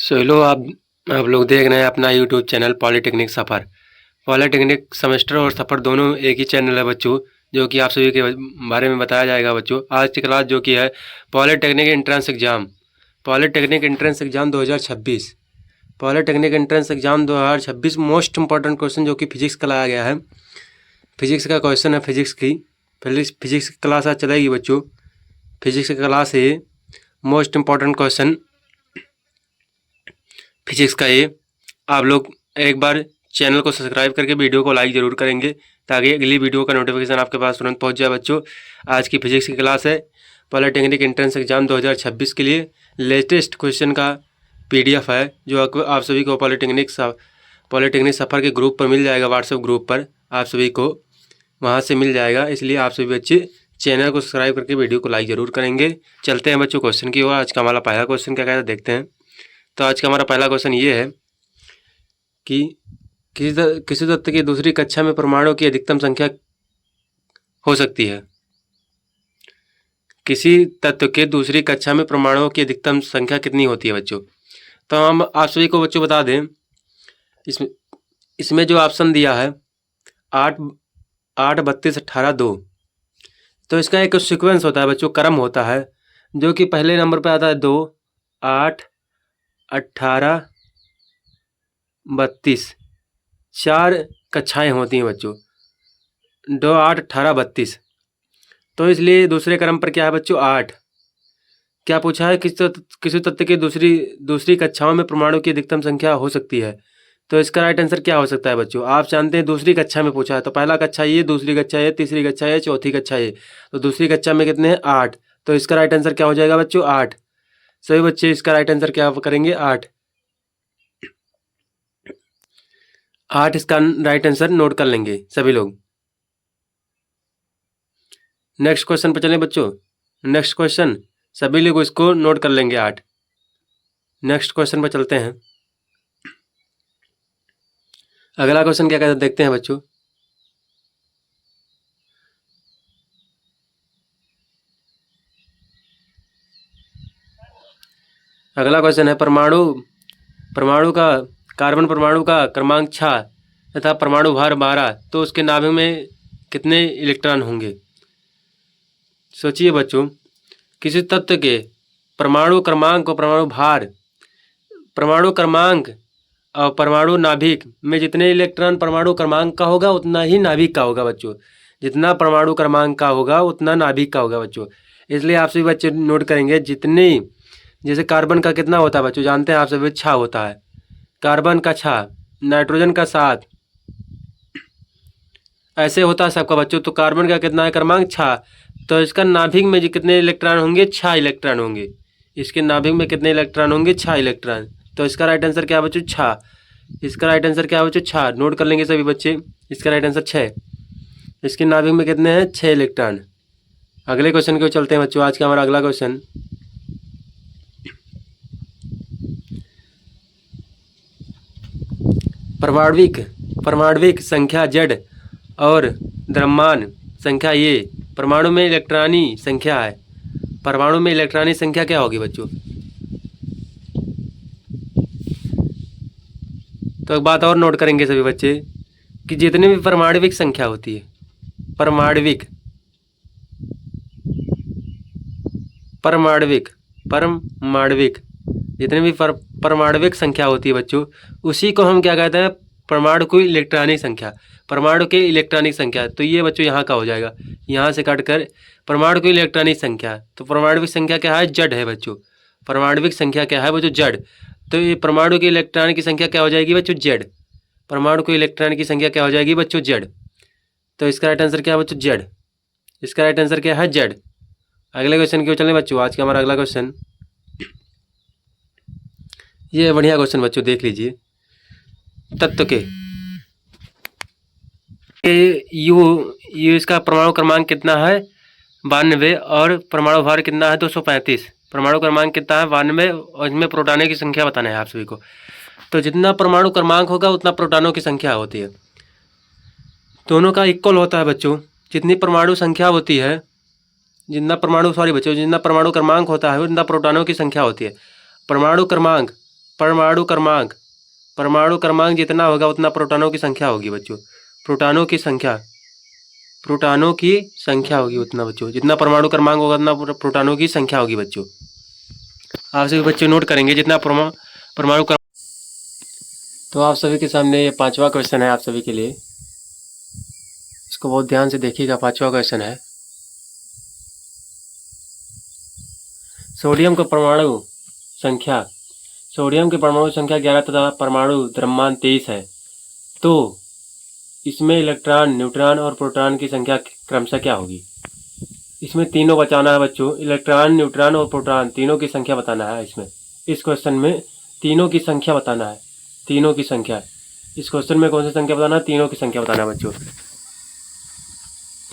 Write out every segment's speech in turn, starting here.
Hello आप लोग देख रहे हैं अपना यूट्यूब चैनल पॉलीटेक्निक सफ़र। पॉलीटेक्निक सेमेस्टर और सफ़र दोनों एक ही चैनल है बच्चों, जो कि आप सभी के बारे में बताया जाएगा बच्चों। आज की क्लास जो कि है polytechnic entrance exam, polytechnic entrance exam 2026। Polytechnic entrance exam 2026 most important question जो कि फिजिक्स का लाया गया है। फिजिक्स का क्वेश्चन है, फिजिक्स की क्लास आज चलेगी बच्चों। फिजिक्स की क्लास है मोस्ट इंपॉर्टेंट क्वेश्चन फिजिक्स का ये। आप लोग एक बार चैनल को सब्सक्राइब करके वीडियो को लाइक ज़रूर करेंगे ताकि अगली वीडियो का नोटिफिकेशन आपके पास तुरंत पहुंच जाए बच्चों। आज की फिजिक्स की क्लास है पॉलीटेक्निक एंट्रेंस एग्ज़ाम 2026 के लिए लेटेस्ट क्वेश्चन का PDF है, जो आप सभी को पॉलीटेक्निक सफ़र के ग्रुप पर मिल जाएगा। व्हाट्सएप ग्रुप पर आप सभी को वहाँ से मिल जाएगा, इसलिए आप सभी बच्चे चैनल को सब्सक्राइब करके वीडियो को लाइक ज़रूर करेंगे। चलते हैं बच्चों क्वेश्चन की ओर। आज का हमारा पहला क्वेश्चन क्या कहता है देखते हैं। तो आज का हमारा पहला क्वेश्चन ये है कि किसी तत्व की दूसरी कक्षा में परमाणु की अधिकतम संख्या हो सकती है। किसी तत्व के दूसरी कक्षा में परमाणुओं की अधिकतम संख्या कितनी होती है बच्चों? तो हम आप सभी को बच्चों बता दें, इसमें जो ऑप्शन दिया है 8, 32, 18, 2, तो इसका एक सीक्वेंस होता है बच्चों, क्रम होता है, जो कि पहले नंबर पे आता है 2, 8, 18, 32। 4 कक्षाएँ होती हैं बच्चों, 2, 8, 18, 32। तो इसलिए दूसरे क्रम पर क्या है बच्चों 8। क्या पूछा है, किसी तत्व की दूसरी कक्षाओं में परमाणु की अधिकतम संख्या हो सकती है। तो इसका राइट आंसर क्या हो सकता है बच्चों? आप जानते हैं दूसरी कक्षा में पूछा है, तो पहला कक्षा ये, दूसरी कक्षा ये, तीसरी कक्षा ये, चौथी कक्षा ये। तो दूसरी कक्षा में कितने हैं 8, तो इसका राइट आंसर क्या हो जाएगा बच्चों 8। सभी बच्चे इसका राइट आंसर क्या करेंगे 8। इसका राइट आंसर नोट कर लेंगे सभी लोग। नेक्स्ट क्वेश्चन पर चलें बच्चों। नेक्स्ट क्वेश्चन सभी लोग इसको नोट कर लेंगे 8। नेक्स्ट क्वेश्चन पर चलते हैं। अगला क्वेश्चन क्या कहता है देखते हैं बच्चों। अगला क्वेश्चन है कार्बन परमाणु का क्रमांक 6 तथा परमाणु भार 12, तो उसके नाभिक में कितने इलेक्ट्रॉन होंगे? सोचिए बच्चों, किसी तत्व के परमाणु क्रमांक और परमाणु क्रमांक और परमाणु नाभिक में जितने इलेक्ट्रॉन परमाणु क्रमांक का होगा उतना ही नाभिक का होगा बच्चों। जितना परमाणु क्रमांक का होगा उतना नाभिक का होगा बच्चों। इसलिए आप सभी बच्चे नोट करेंगे, जितने जैसे कार्बन का कितना होता है बच्चों जानते हैं आप सभी, 6 होता है। कार्बन का 6, नाइट्रोजन का 7, ऐसे होता है सबका बच्चों। तो कार्बन का कितना है क्रमांक 6, तो इसका नाभिक में जो कितने इलेक्ट्रॉन होंगे 6 इलेक्ट्रॉन होंगे। इसके नाभिक में कितने इलेक्ट्रॉन होंगे 6 इलेक्ट्रॉन। तो इसका राइट आंसर क्या बच्चों 6। इसका राइट आंसर क्या बच्चों 6, नोट कर लेंगे सभी बच्चे। इसका राइट आंसर 6। इसके नाभिक में कितने हैं 6 इलेक्ट्रॉन। अगले क्वेश्चन की ओर चलते हैं बच्चों। आज का हमारा अगला क्वेश्चन, परमाणविक संख्या Z और द्रव्यमान संख्या ये परमाणु में इलेक्ट्रॉनी संख्या है। परमाणु में इलेक्ट्रॉनी संख्या क्या होगी बच्चों? तो एक बात और नोट करेंगे सभी बच्चे कि जितनी भी परमाणविक संख्या होती है, परमाणविक जितनी भी परमाणविक संख्या होती है बच्चों, उसी को हम क्या कहते हैं परमाणु की इलेक्ट्रॉनिक संख्या। परमाणु की इलेक्ट्रॉनिक संख्या, तो ये बच्चों यहाँ का हो जाएगा, यहाँ से काट कर परमाणु की इलेक्ट्रॉनिक संख्या। तो परमाणविक संख्या क्या है Z है बच्चों। परमाणविक संख्या क्या है बच्चों Z। तो ये परमाणु की इलेक्ट्रॉन की संख्या क्या हो जाएगी बच्चों Z। परमाणु की इलेक्ट्रॉन की संख्या क्या हो जाएगी बच्चों Z। तो इसका राइट आंसर क्या है बच्चों Z। इसका राइट आंसर क्या है Z। अगले क्वेश्चन की ओर चलें बच्चों। आज का हमारा अगला क्वेश्चन, ये बढ़िया क्वेश्चन बच्चों, देख लीजिए। तत्व के यू इसका परमाणु क्रमांक कितना है 92 और परमाणु भार कितना है 235। परमाणु क्रमांक कितना है 92 और इसमें प्रोटॉनों की संख्या बताना है आप सभी को। तो जितना परमाणु क्रमांक होगा उतना प्रोटॉनों की संख्या होती है। दोनों का इक्वल होता है बच्चों। जितनी परमाणु संख्या होती है, जितना परमाणु क्रमांक होता है उतना प्रोटॉनों की संख्या होती है। परमाणु क्रमांक परमाणु क्रमांक जितना होगा उतना प्रोटॉनों की संख्या होगी बच्चों। प्रोटॉनों की संख्या होगी उतना बच्चों, जितना परमाणु क्रमांक होगा उतना प्रोटॉनों की संख्या होगी बच्चों। आप सभी बच्चे नोट करेंगे जितना परमाणु क्रमांक। तो आप सभी के सामने ये 5वां क्वेश्चन है आप सभी के लिए, इसको बहुत ध्यान से देखिएगा। 5वां क्वेश्चन है, सोडियम की परमाणु संख्या 11 तथा परमाणु द्रव्यमान 23 है, तो इसमें इलेक्ट्रॉन, न्यूट्रॉन और प्रोटॉन की संख्या क्रमशः क्या होगी। इसमें तीनों बचाना है बच्चों, इलेक्ट्रॉन, न्यूट्रॉन और प्रोटॉन तीनों की संख्या बताना है। इस क्वेश्चन में तीनों की संख्या बताना है, तीनों की संख्या। इस क्वेश्चन में कौन सी संख्या बताना है, तीनों की संख्या बताना है बच्चों।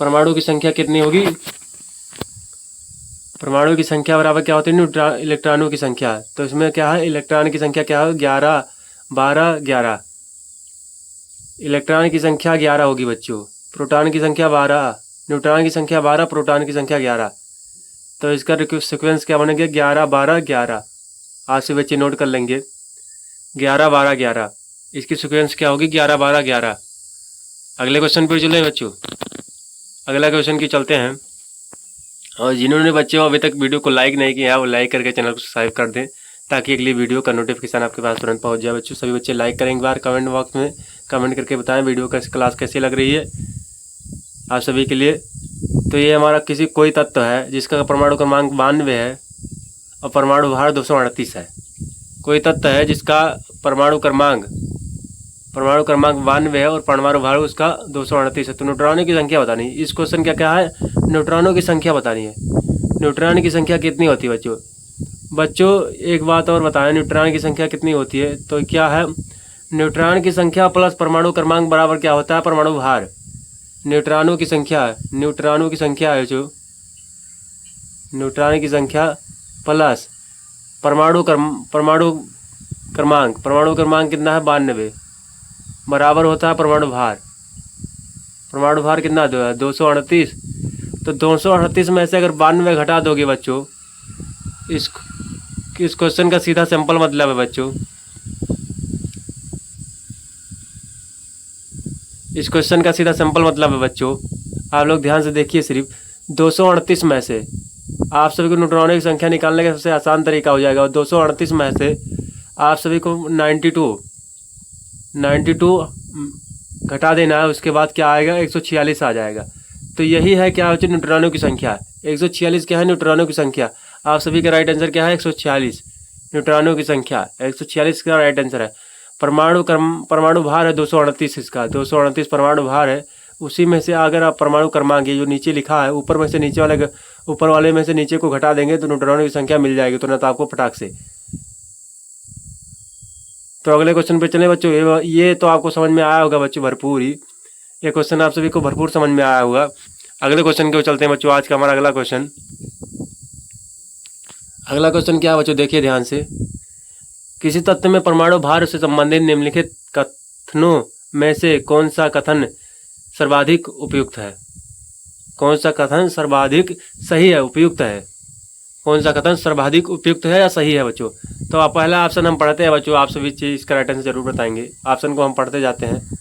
परमाणु की संख्या कितनी होगी, परमाणु की संख्या बराबर क्या होती है, इलेक्ट्रॉनों की संख्या। तो इसमें क्या है, इलेक्ट्रॉन की संख्या क्या है, 11, 12, 11। इलेक्ट्रॉन की संख्या 11 होगी बच्चों, प्रोटॉन की संख्या 12, न्यूट्रॉन की संख्या 12, प्रोटॉन की संख्या 11। तो इसका सीक्वेंस क्या बनेगा, 11, 12, 11। आज से बच्चे नोट कर लेंगे, 11, 12, 11। इसकी सीक्वेंस क्या होगी, 11, 12, 11। अगले क्वेश्चन पर चले बच्चों, अगला क्वेश्चन की चलते हैं। और जिन्होंने बच्चों अभी तक वीडियो को लाइक नहीं किया है वो लाइक करके चैनल को सब्सक्राइब कर दें, ताकि अगली वीडियो का नोटिफिकेशन आपके पास तुरंत पहुंच जाए बच्चों। सभी बच्चे लाइक करें, एक बार कमेंट बॉक्स में कमेंट करके बताएं वीडियो का क्लास कैसी लग रही है आप सभी के लिए। तो ये हमारा कोई तत्व है जिसका परमाणु क्रमांक 92 है और परमाणु भार 238 है। कोई तत्व है जिसका परमाणु क्रमांक 92 है और परमाणु भार उसका 238 है। तो न्यूट्रॉनों की संख्या बतानी है। इस क्वेश्चन क्या है, न्यूट्रॉनों की संख्या बतानी है। न्यूट्रॉन की संख्या कितनी होती है बच्चों एक बात और बताएं, न्यूट्रॉन की संख्या कितनी होती है। तो क्या है, न्यूट्रॉन की संख्या प्लस परमाणु क्रमांक बराबर क्या होता है, परमाणु भार। न्यूट्रॉनों की संख्या है न्यूट्रॉन की संख्या प्लस परमाणु क्रमांक कितना है, 92, बराबर होता है परमाणु भार। परमाणु भार कितना है, 238। तो 238 में से अगर 92 घटा दोगे बच्चों, इस क्वेश्चन का सीधा सिंपल मतलब है बच्चों, इस क्वेश्चन का सीधा सिंपल मतलब है बच्चों, आप लोग ध्यान से देखिए। सिर्फ 238 में से आप सभी को न्यूट्रॉनों की संख्या निकालने का सबसे आसान तरीका हो जाएगा। और 238 में से आप सभी को 92 घटा देना है, उसके बाद क्या आएगा, 146 आ जाएगा। तो यही है क्या होती है, न्यूट्रॉनों की संख्या। 146 क्या है, न्यूट्रॉनों की संख्या। आप सभी का राइट आंसर क्या है, 146 न्यूट्रॉनों की संख्या। 146 का राइट आंसर है। परमाणु भार है 238, इसका 238 परमाणु भार है। उसी में से अगर आप परमाणु क्रमांक जो नीचे लिखा है, ऊपर वाले में से नीचे को घटा देंगे तो न्यूट्रॉनों की संख्या मिल जाएगी तुरंत आपको फटाक से। तो अगले क्वेश्चन पे चले बच्चों। ये तो आपको समझ में आया होगा बच्चों भरपूर ही, ये क्वेश्चन आप सभी को भरपूर समझ में आया होगा। अगले क्वेश्चन के चलते हैं बच्चों। आज का हमारा अगला क्वेश्चन क्या है बच्चों, देखिए ध्यान से। किसी तत्व में परमाणु भार से संबंधित निम्नलिखित कथनों में से कौन सा कथन सर्वाधिक उपयुक्त है। कौन सा कथन सर्वाधिक सही है, उपयुक्त है। कौन सा कथन सर्वाधिक उपयुक्त है या सही है बच्चों। तो आप पहला ऑप्शन हम पढ़ते हैं बच्चों, आप सभी चीज इसका राइट आंसर जरूर बताएंगे। ऑप्शन को हम पढ़ते जाते हैं।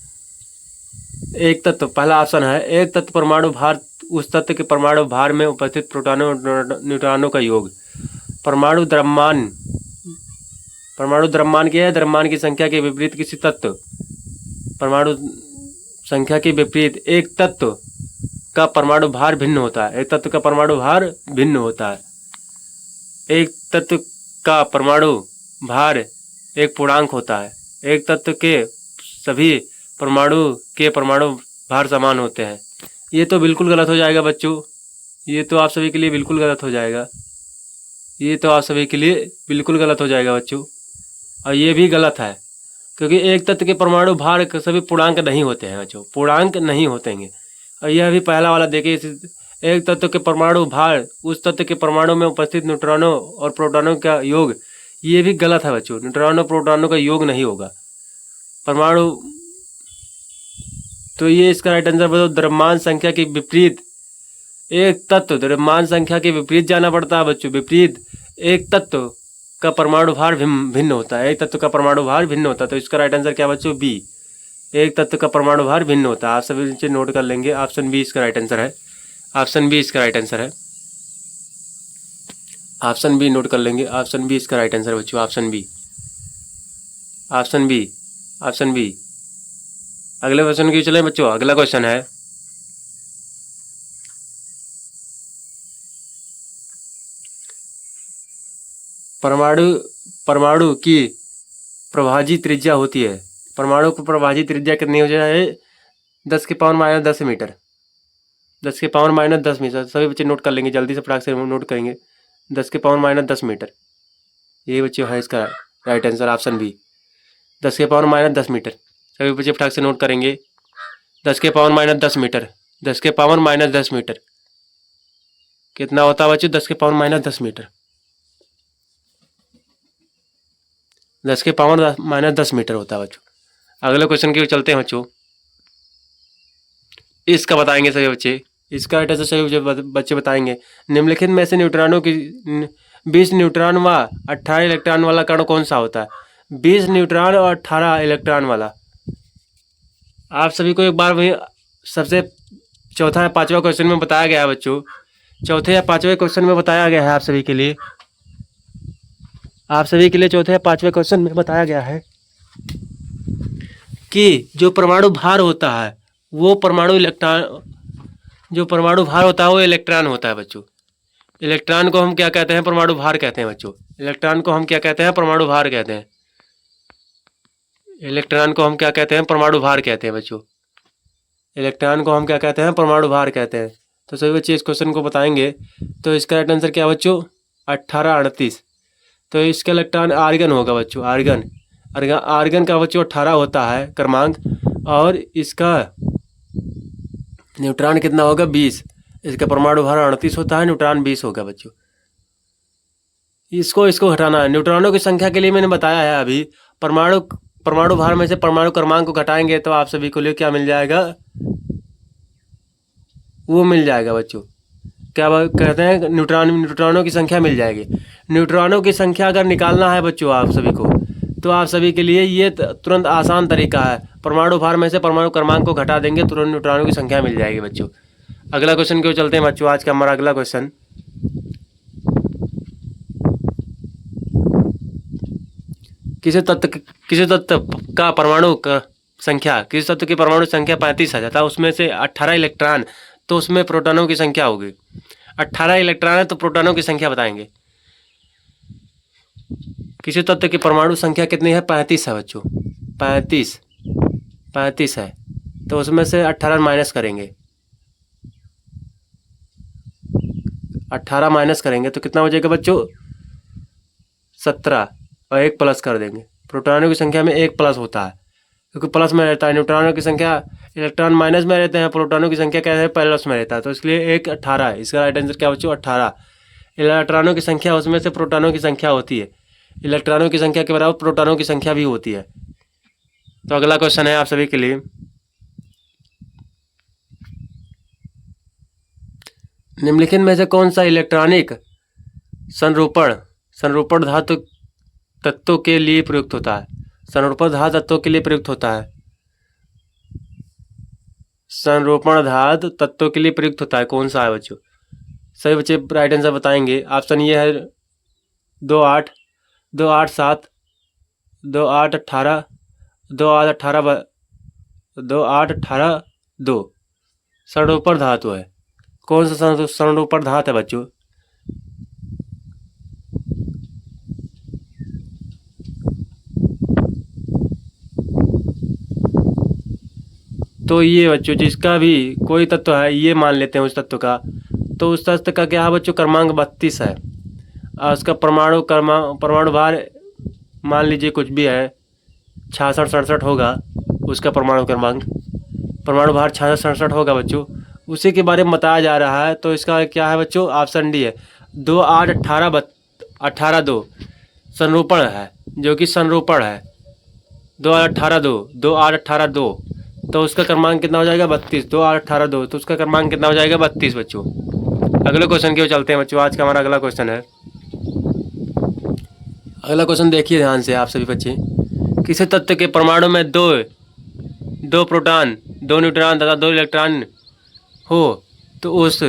एक तत्व, पहला ऑप्शन है, एक तत्व परमाणु भार उस तत्व के परमाणु भार में उपस्थित प्रोटॉनों न्यूट्रॉनों का योग। परमाणु द्रव्यमान क्या है, द्रव्यमान की संख्या के विपरीत किसी तत्व, परमाणु संख्या के विपरीत एक तत्व का परमाणु भार भिन्न होता है। एक तत्व का परमाणु भार भिन्न होता है। एक तत्व का परमाणु भार एक पूर्णांक होता है। एक तत्व के सभी परमाणु भार समान होते हैं। ये तो बिल्कुल गलत हो जाएगा बच्चों, ये तो आप सभी के लिए बिल्कुल गलत हो जाएगा। ये तो आप सभी के लिए बिल्कुल गलत हो जाएगा बच्चों। और ये भी गलत है, क्योंकि एक तत्व के परमाणु भार सभी पूर्णांक नहीं होते हैं बच्चों, पूर्णांक नहीं होते हैं। और यह भी पहला वाला देखिए, एक तत्व के परमाणु भार उस तत्व के परमाणु में उपस्थित न्यूट्रॉनों और प्रोटॉनों का योग, ये भी गलत है बच्चों। न्यूट्रॉनों प्रोटॉनों का योग नहीं होगा परमाणु। तो ये इसका राइट आंसर बताओ, द्रव्यमान संख्या के विपरीत एक तत्व, द्रव्यमान संख्या के विपरीत जाना पड़ता है बच्चों, विपरीत एक तत्व का परमाणु भार भिन्न होता है, एक तत्व का परमाणु भार भिन्न होता है। तो इसका राइट आंसर क्या बच्चों? बी। एक तत्व का परमाणु भार भिन्न होता है। आप सभी नीचे नोट कर लेंगे, ऑप्शन बी इसका राइट आंसर है। ऑप्शन बी इसका राइट आंसर है। ऑप्शन बी नोट कर लेंगे, ऑप्शन बी इसका राइट आंसर है बच्चों। Option B, option B, option B. अगले क्वेश्चन की चले बच्चों। अगला क्वेश्चन है परमाणु की प्रभाजी त्रिज्या होती है। परमाणु की प्रभाजी त्रिज्या कितनी हो जाए? 10 के पावर माइनस 10 मीटर। 10 के पावर माइनस 10 मीटर। सभी बच्चे नोट कर लेंगे, जल्दी से फटाक से नोट करेंगे। 10 के पावर माइनस 10 मीटर, ये बच्चे है इसका राइट आंसर। ऑप्शन बी, 10 के पावर माइनस 10 मीटर। सभी बच्चे फटाक से नोट करेंगे। 10 के पावर माइनस 10 मीटर। 10 के पावर माइनस 10 मीटर कितना होता है बच्चों? 10 के पावर माइनस 10 मीटर। 10 के पावर माइनस 10 मीटर होता है बच्चों। अगले क्वेश्चन की ओर चलते हैं बच्चों। इसका बताएंगे सभी बच्चे। इसका राइट आंसर सभी बच्चे बताएंगे। निम्नलिखित में से न्यूट्रॉनों की 20 न्यूट्रॉन व 18 इलेक्ट्रॉन वाला कण कौन सा होता है? 20 न्यूट्रॉन और 18 इलेक्ट्रॉन वाला। आप सभी को एक बार वही सबसे चौथा या पांचवा क्वेश्चन में बताया गया है बच्चों। चौथे या पांचवें क्वेश्चन में बताया गया है आप सभी के लिए। आप सभी के लिए चौथे या पांचवें क्वेश्चन में बताया गया है कि जो परमाणु भार होता है वो जो परमाणु भार होता है वो इलेक्ट्रॉन होता है बच्चों। इलेक्ट्रॉन को हम क्या कहते हैं? परमाणु भार कहते हैं बच्चों। इलेक्ट्रॉन को हम क्या कहते हैं? परमाणु भार कहते हैं। इलेक्ट्रॉन को हम क्या कहते हैं? परमाणु भार कहते हैं बच्चों। इलेक्ट्रॉन को हम क्या कहते हैं? परमाणु भार कहते हैं। तो सभी बच्चे इस क्वेश्चन को बताएंगे। तो इसका राइट आंसर क्या बच्चों? 18, 38। तो इसका इलेक्ट्रॉन आर्गन होगा बच्चों। आर्गन का बच्चों 18 होता है क्रमांक, और इसका न्यूट्रॉन कितना होगा? 20। इसका परमाणु भार 38 होता है, न्यूट्रॉन 20 होगा बच्चों। इसको हटाना है। न्यूट्रॉनों की संख्या के लिए मैंने बताया है अभी। परमाणु भार में से परमाणु क्रमांक को घटाएंगे तो आप सभी को लिए क्या मिल जाएगा? वो मिल जाएगा बच्चों। क्या कहते हैं? न्यूट्रॉनों की संख्या मिल जाएगी। न्यूट्रॉनों की संख्या अगर निकालना है बच्चों आप सभी को, तो आप सभी के लिए ये तुरंत आसान तरीका है। परमाणु भार में से परमाणु क्रमांक को घटा देंगे, तुरंत न्यूट्रॉनों की संख्या मिल जाएगी बच्चों। अगला क्वेश्चन क्यों चलते हैं बच्चों। आज का हमारा अगला क्वेश्चन, किसी तत्व का परमाणु संख्या, किसी तत्व की परमाणु संख्या 35 है तथा उसमें से 18 इलेक्ट्रॉन, तो उसमें प्रोटॉनों की संख्या होगी। 18 इलेक्ट्रॉन है तो प्रोटॉनों की संख्या बताएंगे। किसी तत्व की परमाणु संख्या कितनी है? 35 है बच्चों। 35 है तो उसमें से 18 माइनस करेंगे। 18 माइनस करेंगे तो कितना हो जाएगा बच्चों? 17, और 1 प्लस कर देंगे। प्रोटॉनों की संख्या में 1 प्लस होता है क्योंकि प्लस में रहता है। न्यूट्रॉनों की संख्या, इलेक्ट्रॉन माइनस में रहते हैं, प्रोटॉनों की संख्या क्या है? प्लस में रहता है। तो इसलिए 1 18 है। इसका राइट आंसर क्या बच्चों? 18। इलेक्ट्रॉनों की संख्या उसमें से प्रोटॉनों की संख्या होती है। इलेक्ट्रॉनों की संख्या के बराबर प्रोटॉनों की संख्या भी होती है। तो अगला क्वेश्चन है आप सभी के लिए, निम्नलिखित में से कौन सा इलेक्ट्रॉनिक संरूपण धातु तत्वों के लिए प्रयुक्त होता है? संरूपण धातु तत्वों के लिए प्रयुक्त होता है। संरूपण धातु तत्वों के लिए प्रयुक्त होता है, कौन सा है बच्चों? सभी बच्चे राइट आंसर बताएंगे। ऑप्शन ये है 2, 8, 2, 8, 7, 2, 8, 18, 2, 8, 18, 2, 8, 18, 2 संरूपण धातु है। कौन सा संरूपण धातु है बच्चों? तो ये बच्चों जिसका भी कोई तत्व है, ये मान लेते हैं उस तत्व का, तो उस तत्व का क्या है बच्चों? क्रमांक 32 है। और उसका परमाणु भार मान लीजिए कुछ भी है, 66, 67 होगा उसका परमाणु क्रमांक। परमाणु भार 66, 67 होगा बच्चों। उसी के बारे में बताया जा रहा है। तो इसका क्या है बच्चों? ऑप्शन डी है 2, 8, 18, 2 संरूपण है, जो कि संरूपण है। 2, 8, 18, 2, 2, 8, 18, 2 तो उसका क्रमांक कितना हो जाएगा? 32। 2, 8, 18, 2 तो उसका क्रमांक कितना हो जाएगा? 32 बच्चों। अगले क्वेश्चन की ओर चलते हैं बच्चों। आज का हमारा अगला क्वेश्चन है, अगला क्वेश्चन देखिए ध्यान से आप सभी बच्चे। किसी तत्व के परमाणु में दो प्रोटॉन, 2 न्यूट्रॉन तथा 2 इलेक्ट्रॉन हो तो उस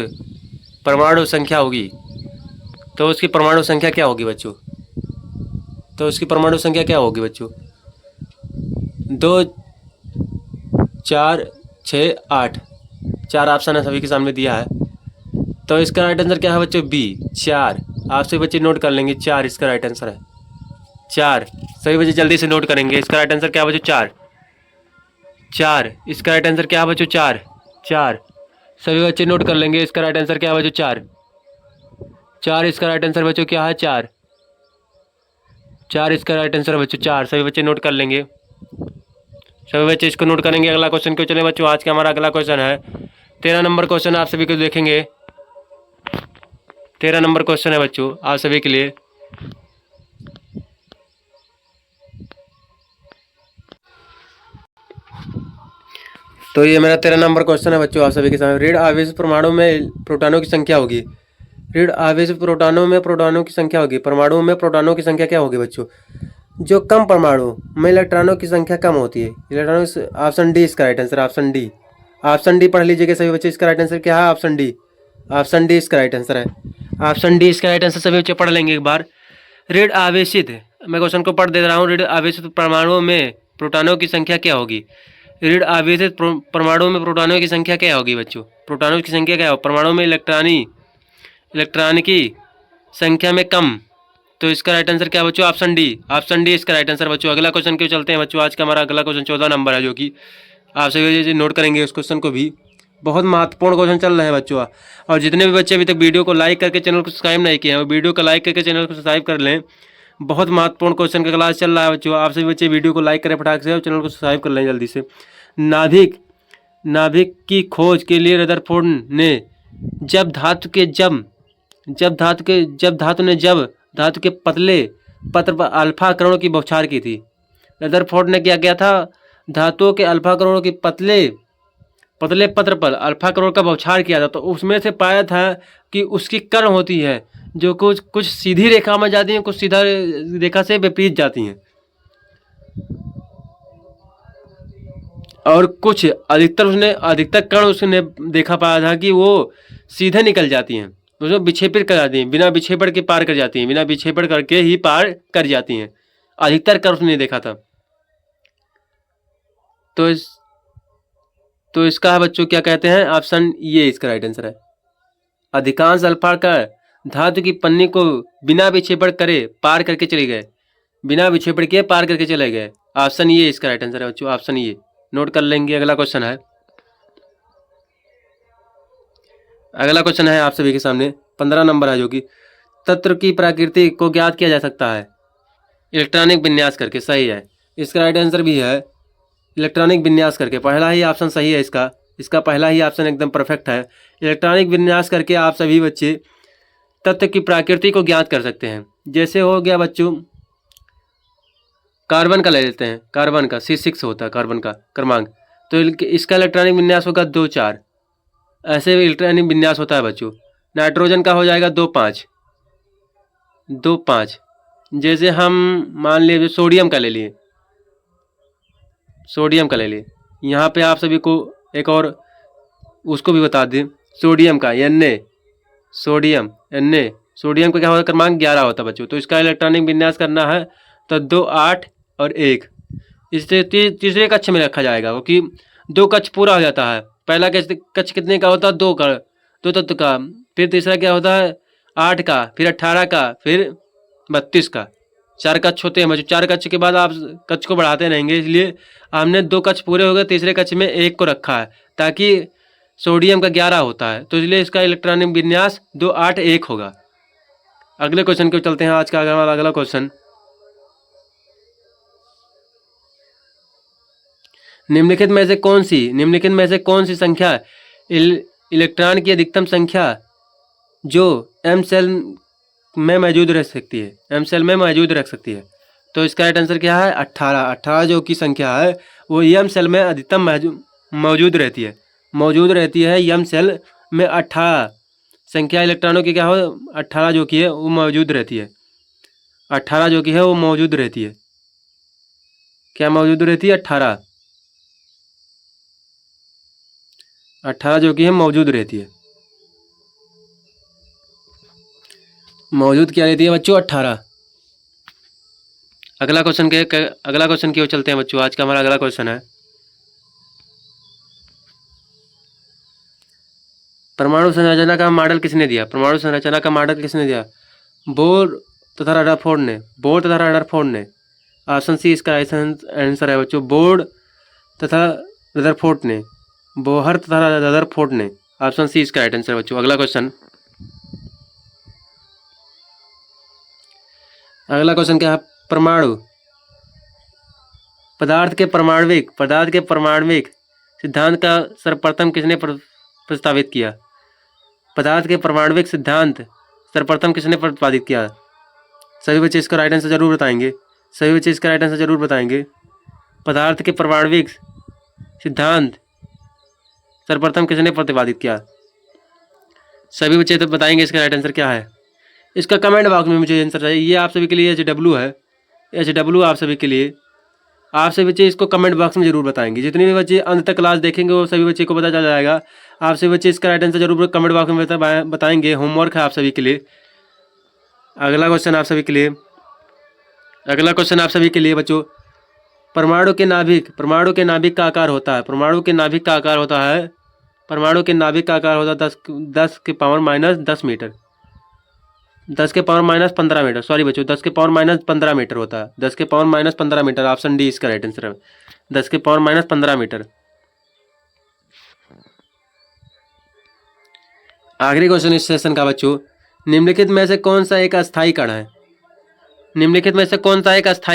परमाणु संख्या होगी, तो उसकी परमाणु संख्या क्या होगी बच्चों? तो उसकी परमाणु संख्या क्या होगी बच्चों? 2, 4, 6, 8, 4 ऑप्शन है सभी के सामने दिया है। तो इसका राइट आंसर क्या है बच्चों? बी 4। आप सभी बच्चे नोट कर लेंगे, 4 इसका राइट आंसर है। 4 सभी बच्चे जल्दी से नोट करेंगे। इसका राइट आंसर क्या है बच्चों? 4। 4 इसका राइट आंसर क्या है बच्चों? 4। 4 सभी बच्चे नोट कर लेंगे। इसका राइट आंसर क्या है बच्चों? 4। 4 इसका राइट आंसर बच्चों क्या है? 4। 4 इसका राइट आंसर बच्चों 4। सभी बच्चे नोट कर लेंगे। सभी बच्चे इसको नोट करेंगे। अगला क्वेश्चन क्यों चले बच्चों? आज का हमारा अगला क्वेश्चन है 13 नंबर क्वेश्चन। आप सभी को देखेंगे 13 नंबर क्वेश्चन है बच्चों आप सभी के लिए। तो ये मेरा 13 नंबर क्वेश्चन है बच्चों आप सभी के सामने। ऋण आवेश परमाणु में प्रोटॉनों की संख्या होगी। ऋण आवेश प्रोटॉनों में प्रोटॉनों की संख्या होगी। परमाणु में प्रोटॉनों की संख्या क्या होगी बच्चों? जो कम परमाणु में इलेक्ट्रॉनों की संख्या कम होती है, इलेक्ट्रॉनों। ऑप्शन डी इसका right answer. Option D, option D पढ़ लीजिएगा सभी बच्चे। इसका राइट आंसर क्या है? Option D. ऑप्शन डी इसका राइट आंसर है। ऑप्शन डी इसका राइट आंसर। सभी बच्चे पढ़ लेंगे एक बार। ऋण आवेशित, मैं क्वेश्चन को पढ़ दे रहा हूँ। ऋण आवेशित परमाणुओं में प्रोटॉनों की संख्या क्या होगी? ऋण आवेशित परमाणुओं में प्रोटॉनों की संख्या क्या होगी बच्चों? प्रोटॉनों की संख्या क्या होगी? परमाणु में इलेक्ट्रॉन की संख्या में कम। तो इसका राइट आंसर क्या है बच्चों? Option D. ऑप्शन डी इसका राइट आंसर बच्चों। अगला क्वेश्चन क्यों चलते हैं बच्चों? आज का हमारा अगला क्वेश्चन 14 नंबर है, जो कि आप सभी नोट करेंगे उस क्वेश्चन को भी। बहुत महत्वपूर्ण क्वेश्चन चल रहे हैं बच्चों। और जितने भी बच्चे अभी तक वीडियो को लाइक करके चैनल को सब्सक्राइब नहीं किए हैं, वो वीडियो को लाइक करके चैनल को सब्सक्राइब कर लें। बहुत महत्वपूर्ण क्वेश्चन का क्लास चल रहा है बच्चों। आप सभी बच्चे वीडियो को लाइक करें फटाक से और चैनल को सब्सक्राइब कर लें जल्दी से। नाभिक की खोज के लिए रदरफोर्ड ने जब धातु के पतले पत्र पर अल्फा कणों की बौछार की थी। रदरफोर्ड ने क्या किया था? धातुओं के अल्फा कणों की पतले पत्र पर अल्फा कणों का बौछार किया था। तो उसमें से पाया था कि उसकी कण होती है जो कुछ सीधी रेखा में जाती हैं, कुछ सीधा रेखा से विपरीत जाती हैं, और कुछ अधिकतर कण उसने देखा पाया था कि वो सीधे निकल जाती हैं, उसमें विक्षेपित कर जाती हैं, बिना विक्षेपण के पार कर जाती हैं, बिना विक्षेपण करके ही पार कर जाती हैं। अधिकतर कण उसने देखा था। तो इसका है बच्चों क्या कहते हैं? ऑप्शन ये इसका राइट आंसर है। अधिकांश अल्फा कण धातु की पन्नी को बिना विक्षेपण करे पार करके चले गए, बिना विक्षेपण किए पार करके चले गए। ऑप्शन ये इसका राइट आंसर है बच्चों। ऑप्शन ये नोट कर लेंगे। अगला क्वेश्चन है आप सभी के सामने 15 नंबर है, जो कि तत्व की प्रकृति को ज्ञात किया जा सकता है इलेक्ट्रॉनिक विन्यास करके। सही है, इसका राइट आंसर भी है इलेक्ट्रॉनिक विन्यास करके। पहला ही ऑप्शन सही है इसका पहला ही ऑप्शन एकदम परफेक्ट है। इलेक्ट्रॉनिक विन्यास करके आप सभी बच्चे तत्व की प्रकृति को ज्ञात कर सकते हैं। जैसे हो गया बच्चों कार्बन का ले लेते हैं। कार्बन का C6 होता है कार्बन का क्रमांक, तो इसका इलेक्ट्रॉनिक विन्यास होगा 2, 4। ऐसे इलेक्ट्रॉनिक विन्यास होता है बच्चों। नाइट्रोजन का हो जाएगा 2, 5, 2, 5। जैसे हम मान लीजिए सोडियम का ले लिए, यहाँ पे आप सभी को एक और उसको भी बता दें। सोडियम का सोडियम का क्या होता है? क्रमांक 11 होता है बच्चों। तो इसका इलेक्ट्रॉनिक विन्यास करना है तो 2, 8 और 1 इससे तीसरे कक्ष में रखा जाएगा, क्योंकि 2 कक्ष पूरा हो जाता है। पहला कक्ष कितने का होता है? 2 तत्व का। फिर तीसरा क्या होता है? 8 का, फिर 18 का, फिर 32 का। 4 कक्ष होते हैं बच्चों। 4 कक्ष के बाद आप कक्ष को बढ़ाते रहेंगे, इसलिए हमने 2 कक्ष पूरे हो गए, तीसरे कक्ष में 1 को रखा है, ताकि सोडियम का 11 होता है, तो इसलिए इसका इलेक्ट्रॉनिक विन्यास 2, 8, 1 होगा। अगले क्वेश्चन को चलते हैं। आज का अगला क्वेश्चन, निम्नलिखित में से कौन सी संख्या इलेक्ट्रॉन की अधिकतम संख्या जो एम सेल में मौजूद रख सकती है? तो इसका राइट आंसर क्या है? 18 जो की संख्या है वो एम सेल में अधिकतम मौजूद रहती है। एम सेल में 18 संख्या इलेक्ट्रॉनों की क्या हो? 18 जो की है वो मौजूद रहती है। 18 जो कि है वो मौजूद रहती है। क्या मौजूद रहती है? 18 जो कि है मौजूद रहती है। मौजूद क्या रहती है बच्चों? 18। अगला क्वेश्चन की ओर चलते हैं बच्चों। आज का हमारा अगला क्वेश्चन है, परमाणु संरचना का मॉडल किसने दिया? परमाणु संरचना का मॉडल किसने दिया? बोर तथा रदरफोर्ड ने। बोर तथा रदरफोर्ड ने। ऑप्शन सी इसका आंसर है बच्चों, बोर तथा रदरफोर्ड ने। बोहर तथा रदरफोर्ड ने। ऑप्शन सी इसका राइट आंसर है बच्चों। अगला क्वेश्चन क्या है? परमाणु पदार्थ के परमाणविक सिद्धांत का सर्वप्रथम किसने प्रस्तावित किया? पदार्थ के परमाणविक सिद्धांत सर्वप्रथम किसने प्रतिपादित किया? सभी बच्चे इसका राइट आंसर जरूर बताएंगे। पदार्थ के परमाणविक सिद्धांत सर्वप्रथम किसने प्रतिपादित किया? सभी बच्चे तो बताएंगे इसका राइट आंसर क्या है। इसका कमेंट बॉक्स में मुझे आंसर चाहिए। ये आप सभी के लिए HW है, HW आप सभी के लिए। आप सभी बच्चे इसको कमेंट बॉक्स में जरूर बताएंगे। जितने भी बच्चे अंत तक क्लास देखेंगे वो सभी बच्चे को पता चल जाएगा। आप सभी बच्चे इसका राइट आंसर जरूर कमेंट बॉक्स में बताएंगे। होमवर्क है आप सभी के लिए। अगला क्वेश्चन आप सभी के लिए बच्चों, परमाणु के नाभिक का आकार होता है। परमाणु के नाभिक का आकार होता है 10 के पावर माइनस 10 मीटर। 10 के पावर माइनस 15 मीटर, सॉरी बच्चों, 10 के पावर माइनस 15 मीटर होता है। 10 के power minus 15 metre. Option D इसका राइट आंसर है, 10 के पावर माइनस 15 मीटर। आखिरी क्वेश्चन इस सेशन का बच्चों, निम्नलिखित में से कौन सा एक अस्थायी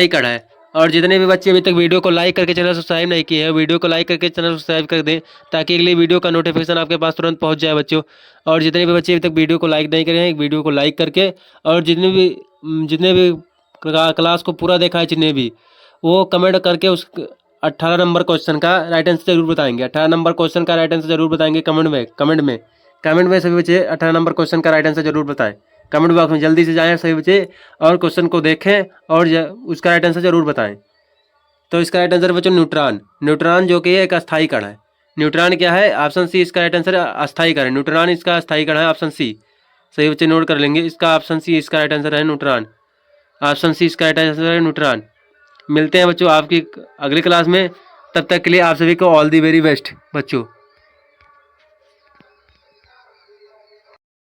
कण है? और जितने भी बच्चे अभी तक वीडियो को लाइक करके चैनल सब्सक्राइब नहीं किए हैं, वीडियो को लाइक करके चैनल सब्सक्राइब कर दें ताकि अगली वीडियो का नोटिफिकेशन आपके पास तुरंत पहुंच जाए बच्चों। और जितने भी बच्चे अभी तक वीडियो को लाइक नहीं करे हैं, वीडियो को लाइक करके, और जितने भी क्लास को पूरा देखा है जितने भी, वो कमेंट करके उस 18 नंबर क्वेश्चन का राइट आंसर जरूर बताएंगे। 18 नंबर क्वेश्चन का राइट आंसर जरूर बताएंगे कमेंट में सभी बच्चे 18 नंबर क्वेश्चन का राइट आंसर जरूर बताएं। कमेंट बॉक्स में जल्दी से जाएं सभी बच्चे और क्वेश्चन को देखें और उसका राइट आंसर जरूर बताएं। तो इसका राइट आंसर बच्चों न्यूट्रॉन जो कि एक अस्थायी कण है। न्यूट्रॉन क्या है? ऑप्शन सी इसका राइट आंसर अस्थायी कण है। न्यूट्रॉन इसका अस्थायी कण है, ऑप्शन सी। सही बच्चे नोट कर लेंगे, इसका ऑप्शन सी इसका राइट आंसर है न्यूट्रॉन। ऑप्शन सी इसका राइट आंसर है न्यूट्रॉन। मिलते हैं बच्चों आपकी अगली क्लास में। तब तक के लिए आप सभी को ऑल दी वेरी बेस्ट बच्चों।